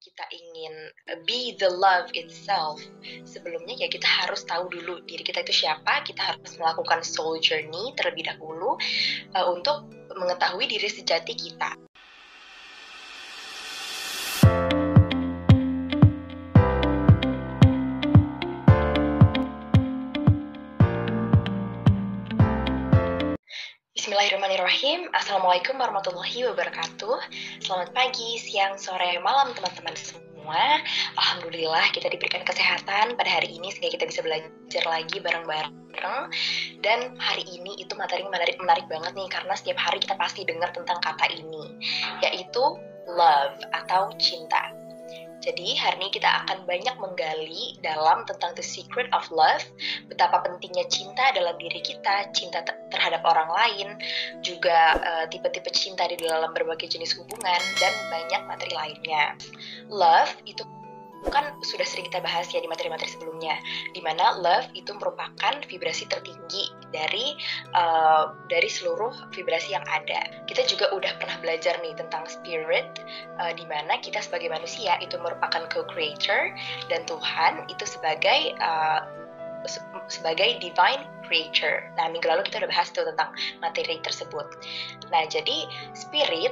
kita ingin be the love itself, sebelumnya ya kita harus tahu dulu diri kita itu siapa. Kita harus melakukan soul journey terlebih dahulu untuk mengetahui diri sejati kita. Bismillahirrahmanirrahim. Assalamualaikum warahmatullahi wabarakatuh. Selamat pagi, siang, sore, malam teman-teman semua. Alhamdulillah kita diberikan kesehatan pada hari ini sehingga kita bisa belajar lagi bareng-bareng. Dan hari ini itu materi menarik banget nih, karena setiap hari kita pasti dengar tentang kata ini, yaitu love atau cinta. Jadi hari ini kita akan banyak menggali dalam tentang the secret of love, betapa pentingnya cinta dalam diri kita, cinta terhadap orang lain, juga tipe-tipe cinta di dalam berbagai jenis hubungan, dan banyak materi lainnya. Love itu kan sudah sering kita bahas ya di materi-materi sebelumnya, di mana love itu merupakan vibrasi tertinggi dari seluruh vibrasi yang ada. Kita juga udah pernah belajar nih tentang spirit, di mana kita sebagai manusia itu merupakan co-creator dan Tuhan itu sebagai divine creature. Nah, minggu lalu kita udah bahas tuh tentang materi tersebut. Nah, jadi spirit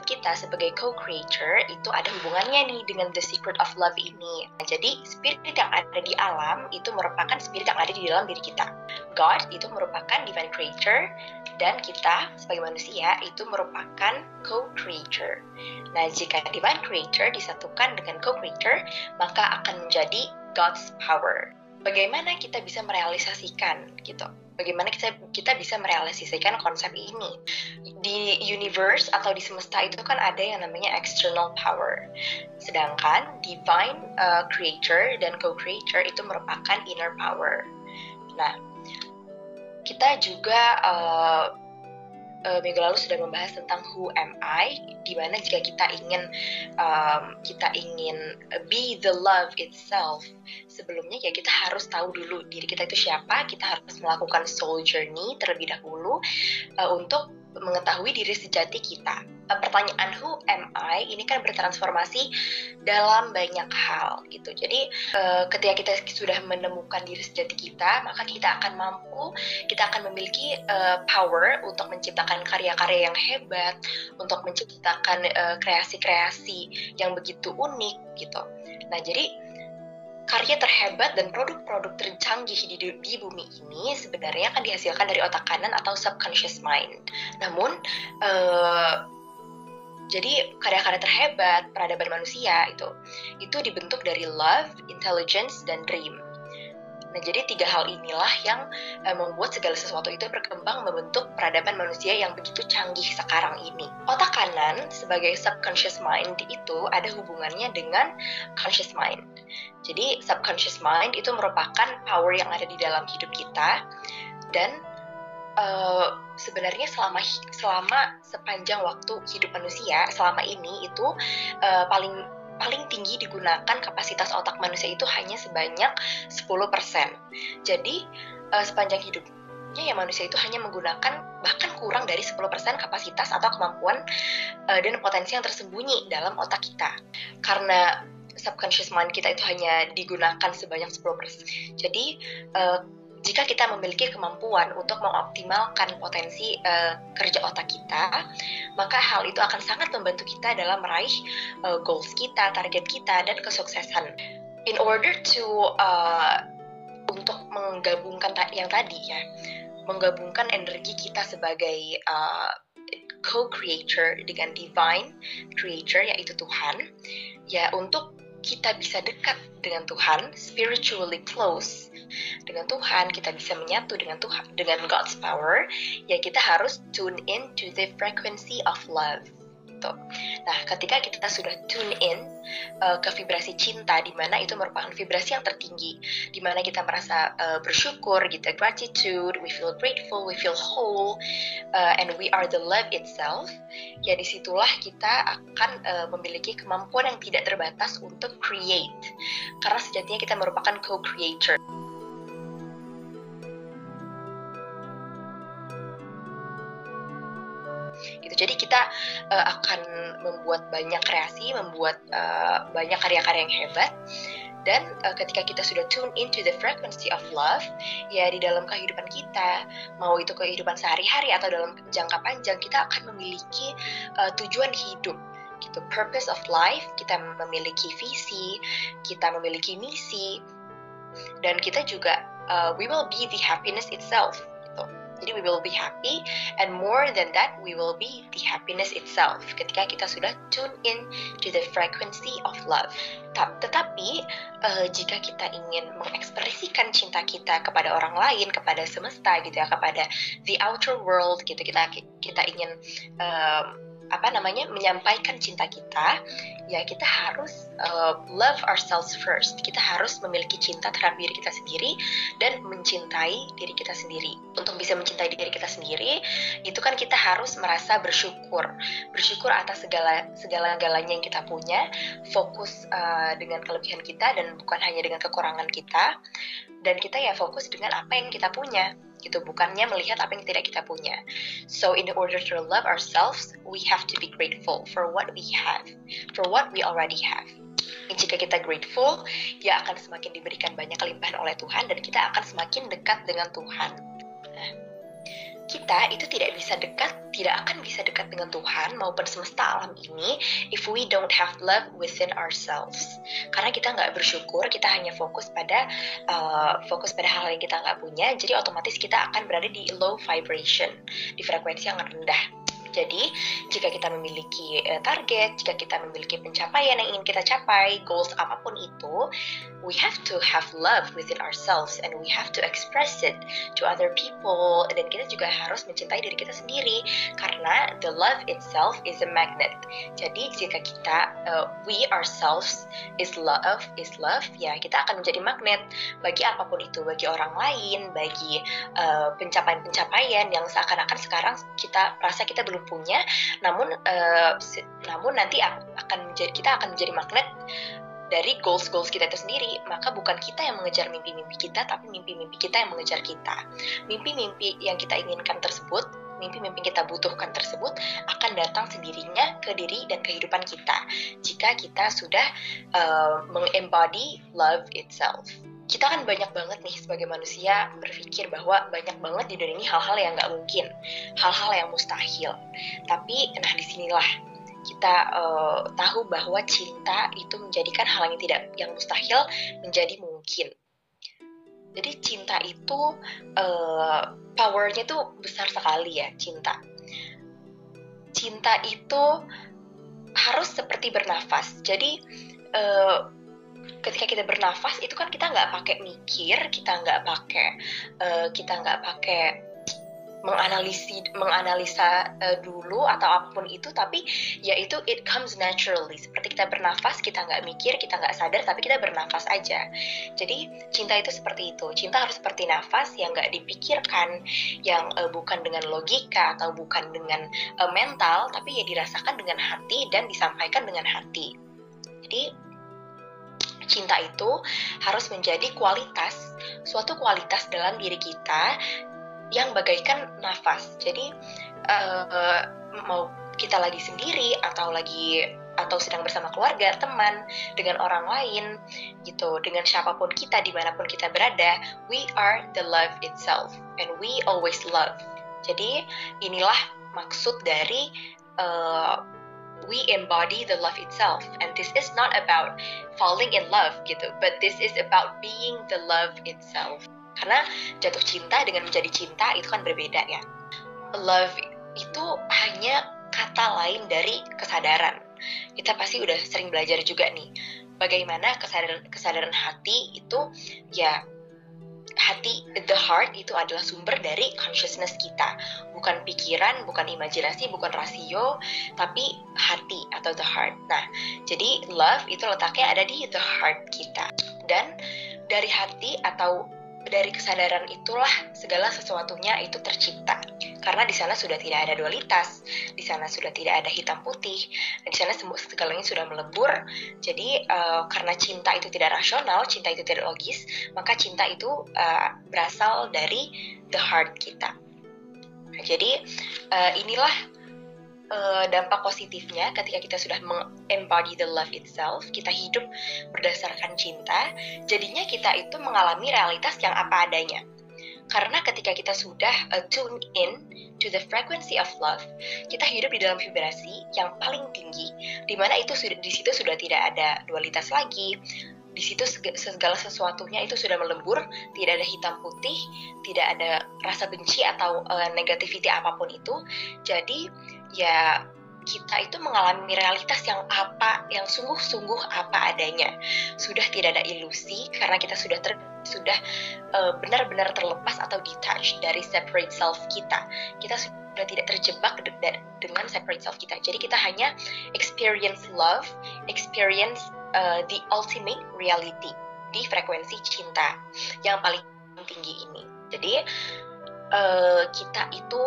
kita sebagai co-creator itu ada hubungannya nih dengan the secret of love ini. Nah, jadi spirit yang ada di alam itu merupakan spirit yang ada di dalam diri kita. God itu merupakan divine creature, dan kita sebagai manusia itu merupakan co-creator. Nah, jika divine creator disatukan dengan co-creator, maka akan menjadi God's power. Bagaimana kita bisa merealisasikan gitu? Bagaimana kita bisa merealisasikan konsep ini? Di universe atau di semesta itu kan ada yang namanya external power. Sedangkan divine creator dan co-creator itu merupakan inner power. Nah, kita juga minggu lalu sudah membahas tentang who am I, di mana jika kita ingin be the love itself, sebelumnya ya kita harus tahu dulu diri kita itu siapa. Kita harus melakukan soul journey terlebih dahulu untuk mengetahui diri sejati kita. Pertanyaan who am I ini kan bertransformasi dalam banyak hal gitu. Jadi ketika kita sudah menemukan diri sejati kita, maka kita akan memiliki power untuk menciptakan karya-karya yang hebat, untuk menciptakan kreasi-kreasi yang begitu unik gitu. Nah, jadi karya terhebat dan produk-produk tercanggih di bumi ini sebenarnya akan dihasilkan dari otak kanan atau subconscious mind. Namun, jadi karya-karya terhebat peradaban manusia itu dibentuk dari love, intelligence, dan dream. Nah, jadi 3 hal inilah yang membuat segala sesuatu itu berkembang membentuk peradaban manusia yang begitu canggih sekarang ini. Otak kanan sebagai subconscious mind itu ada hubungannya dengan conscious mind. Jadi subconscious mind itu merupakan power yang ada di dalam hidup kita, dan sebenarnya selama sepanjang waktu hidup manusia selama ini itu paling tinggi digunakan kapasitas otak manusia itu hanya sebanyak 10%. Jadi sepanjang hidupnya ya manusia itu hanya menggunakan bahkan kurang dari 10% kapasitas atau kemampuan dan potensi yang tersembunyi dalam otak kita. Karena subconscious mind kita itu hanya digunakan sebanyak 10%. Jadi jika kita memiliki kemampuan untuk mengoptimalkan potensi kerja otak kita, maka hal itu akan sangat membantu kita dalam meraih goals kita, target kita, dan kesuksesan. In order to untuk menggabungkan yang tadi ya, menggabungkan energi kita sebagai co-creator dengan divine creator yaitu Tuhan, ya untuk kita bisa dekat dengan Tuhan, spiritually close dengan Tuhan, kita bisa menyatu dengan Tuhan, dengan God's power, ya kita harus tune in to the frequency of love. Gitu. Nah, ketika kita sudah tune in ke vibrasi cinta, di mana itu merupakan vibrasi yang tertinggi, di mana kita merasa bersyukur, gitu, gratitude, we feel grateful, we feel whole, and we are the love itself. Ya disitulah kita akan memiliki kemampuan yang tidak terbatas untuk create, karena sejatinya kita merupakan co-creator. Gitu. Jadi kita akan membuat banyak kreasi, membuat banyak karya-karya yang hebat. Dan ketika kita sudah tune into the frequency of love, ya di dalam kehidupan kita, mau itu kehidupan sehari-hari atau dalam jangka panjang, kita akan memiliki tujuan hidup gitu, purpose of life. Kita memiliki visi, kita memiliki misi, dan kita juga we will be the happiness itself gitu. Jadi we will be happy, and more than that, we will be the happiness itself ketika kita sudah tune in to the frequency of love. Tetapi jika kita ingin mengekspresikan cinta kita kepada orang lain, kepada semesta gitu ya, kepada the outer world gitu, kita ingin menyampaikan cinta kita, ya kita harus love ourselves first. Kita harus memiliki cinta terhadap diri kita sendiri dan mencintai diri kita sendiri. Untuk bisa mencintai diri kita sendiri, itu kan kita harus merasa bersyukur atas segala-galanya yang kita punya, fokus dengan kelebihan kita dan bukan hanya dengan kekurangan kita, dan kita ya fokus dengan apa yang kita punya gitu, bukannya melihat apa yang tidak kita punya. So in order to love ourselves, we have to be grateful for what we have, for what we already have. Jika kita grateful, ya akan semakin diberikan banyak kelimpahan oleh Tuhan, dan kita akan semakin dekat dengan Tuhan. Nah, kita itu tidak akan bisa dekat dengan Tuhan maupun semesta alam ini if we don't have love within ourselves. Karena kita nggak bersyukur, kita hanya fokus pada hal yang kita nggak punya, jadi otomatis kita akan berada di low vibration, di frekuensi yang rendah. Jadi, jika kita memiliki target, jika kita memiliki pencapaian yang ingin kita capai, goals apapun itu, we have to have love within ourselves and we have to express it to other people. Dan kita juga harus mencintai diri kita sendiri, karena the love itself is a magnet. Jadi, jika kita we ourselves is love, ya kita akan menjadi magnet bagi apapun itu, bagi orang lain, bagi pencapaian-pencapaian yang seakan-akan sekarang kita rasa kita belum punya, namun nanti kita akan menjadi magnet dari goals kita itu sendiri. Maka bukan kita yang mengejar mimpi-mimpi kita, tapi mimpi-mimpi kita yang mengejar kita. Mimpi-mimpi yang kita inginkan tersebut, mimpi-mimpi kita butuhkan tersebut akan datang sendirinya ke diri dan kehidupan kita jika kita sudah mengembody love itself. Kita kan banyak banget nih sebagai manusia berpikir bahwa banyak banget di dunia ini hal-hal yang nggak mungkin, hal-hal yang mustahil. Tapi disinilah kita tahu bahwa cinta itu menjadikan hal yang mustahil menjadi mungkin. Jadi cinta itu powernya tuh besar sekali ya, cinta. Cinta itu harus seperti bernafas. Jadi ketika kita bernafas itu kan kita nggak pakai mikir, kita nggak pakai menganalisa dulu atau apapun itu, tapi ya itu it comes naturally. Seperti kita bernafas, kita nggak mikir, kita nggak sadar, tapi kita bernafas aja. Jadi cinta itu seperti itu. Cinta harus seperti nafas yang nggak dipikirkan, yang bukan dengan logika atau bukan dengan mental, tapi ya dirasakan dengan hati dan disampaikan dengan hati. Jadi cinta itu harus menjadi suatu kualitas dalam diri kita yang bagaikan nafas. Jadi mau kita lagi sendiri atau sedang bersama keluarga, teman, dengan orang lain gitu, dengan siapapun kita, dimanapun kita berada, we are the love itself and we always love. Jadi inilah maksud dari we embody the love itself, and this is not about falling in love gitu, but this is about being the love itself. Karena jatuh cinta dengan menjadi cinta itu kan berbeda ya. Love itu hanya kata lain dari kesadaran. Kita pasti udah sering belajar juga nih, bagaimana kesadaran hati itu ya, hati, the heart itu adalah sumber dari consciousness kita, bukan pikiran, bukan imajinasi, bukan rasio, tapi hati atau the heart. Nah, jadi love itu letaknya ada di the heart kita, dan dari hati atau dari kesadaran itulah segala sesuatunya itu tercipta. Karena di sana sudah tidak ada dualitas, di sana sudah tidak ada hitam putih, di sana segalanya sudah melebur. Jadi karena cinta itu tidak rasional, cinta itu tidak logis, maka cinta itu berasal dari the heart kita. Nah, jadi inilah dampak positifnya ketika kita sudah embody the love itself, kita hidup berdasarkan cinta, jadinya kita itu mengalami realitas yang apa adanya. Karena ketika kita sudah tune in to the frequency of love, kita hidup di dalam vibrasi yang paling tinggi, di mana itu di situ sudah tidak ada dualitas lagi. Di situ segala sesuatunya itu sudah melebur, tidak ada hitam putih, tidak ada rasa benci atau negativity apapun itu. Jadi ya kita itu mengalami realitas yang sungguh-sungguh apa adanya. Sudah tidak ada ilusi karena kita sudah benar-benar terlepas atau detached dari separate self kita. Kita sudah tidak terjebak dengan separate self kita. Jadi kita hanya experience love, experience the ultimate reality di frekuensi cinta yang paling tinggi ini. Jadi kita itu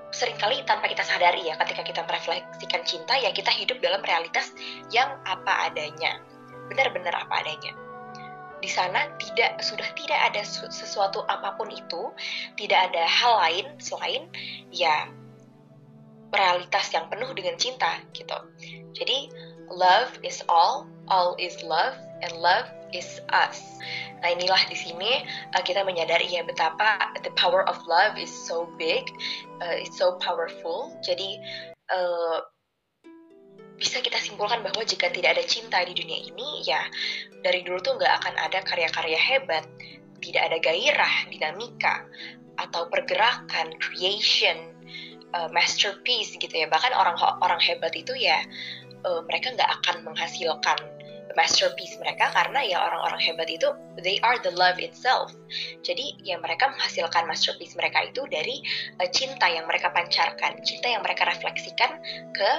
seringkali tanpa kita sadari ya, ketika kita merefleksikan cinta, ya kita hidup dalam realitas yang apa adanya, benar-benar apa adanya. Di sana sudah tidak ada sesuatu apapun itu, tidak ada hal lain selain ya realitas yang penuh dengan cinta gitu. Jadi love is all is love, and love is us. Nah inilah di sini kita menyadari ya betapa the power of love is so big, it's so powerful. Jadi bisa kita simpulkan bahwa jika tidak ada cinta di dunia ini, ya dari dulu tuh nggak akan ada karya-karya hebat, tidak ada gairah, dinamika, atau pergerakan, creation, masterpiece gitu ya. Bahkan orang hebat itu ya mereka nggak akan menghasilkan masterpiece mereka karena ya orang-orang hebat itu they are the love itself. Jadi ya mereka menghasilkan masterpiece mereka itu dari cinta yang mereka pancarkan, cinta yang mereka refleksikan ke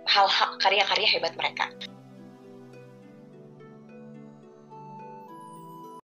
hal-hal karya-karya hebat mereka.